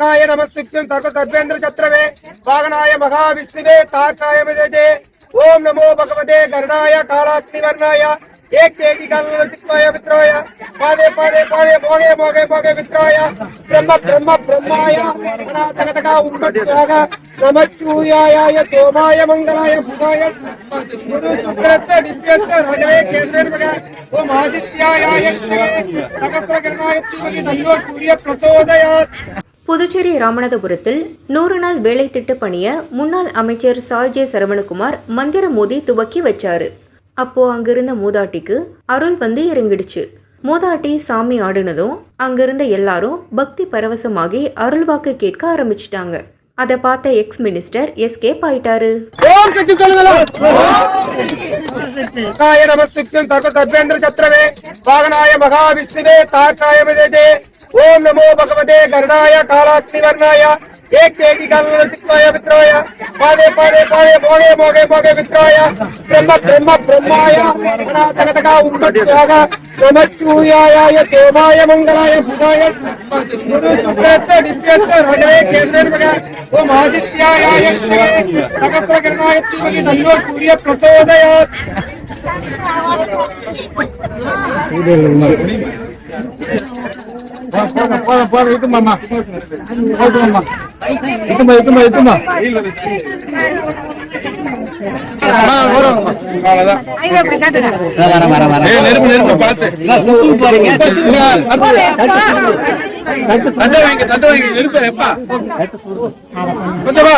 नमस्ते सर्वेन्द्र छत्रवे वागनाय महाविष्णुवे ताक्षाय विजय ओम नमो भगवते गरुडाय कालाग्निवर्णाय एक तेगी कालचित्वाय वित्राय पादे पादे पादे मोगे मोगे मोगे वित्राय ब्रह्म ब्रह्म ब्रह्माय अनाथगतका उन्मत्याग नमः सूर्याय सोमाय मंगलाय बुधाय गुरु शुक्रस्य नित्यस्य रजवे केन्द्रेण ओम आदित्याय सहस्रकिरणाय तन्नो सूर्य प्रचोदयात्. புதுச்சேரி ராமநாதபுரத்தில் 100 நாள் வேலை திட்ட பணியை முன்னாள் அமைச்சர் சாய்ஜே சரவணகுமார் மந்திர மோதி துவக்கி வச்சாரு. அப்போ அங்கிருந்த மூதாட்டிக்கு அருள் வந்து இறங்கிடுச்சு. மூதாட்டி சாமி ஆடுனதும் அங்கிருந்த எல்லாரும் பக்தி பரவசமாகி அருள்வாக்கு கேட்க ஆரம்பிச்சிட்டாங்க. அதை பார்த்த எக்ஸ் மினிஸ்டர் எஸ்கேப் ஆயிட்டாரு. ओम नमो भगवते गरुडाय कालाग्निवर्णाय एक तेगी कालचित्वाय वित्राय पादे पादे पादे मोगे मोगे मोगे वित्राय ब्रह्म ब्रह्म ब्रह्माय अनाथगतका उन्मत्याग नमः सूर्याय सोमाय मंगलाय बुधाय गुरु शुक्रस्य नित्यस्य रजवे केन्द्रेण ओम आदित्याय सहस्रकिरणाय तन्नो सूर्य प्रचोदयात्. போதும் இருக்குமாம்மா போதும்மா இருக்குமா இருக்குமா நெருப்பு நெருப்பு பார்த்து தட்டை வாங்கி நெருப்பு எப்பா கொஞ்சமா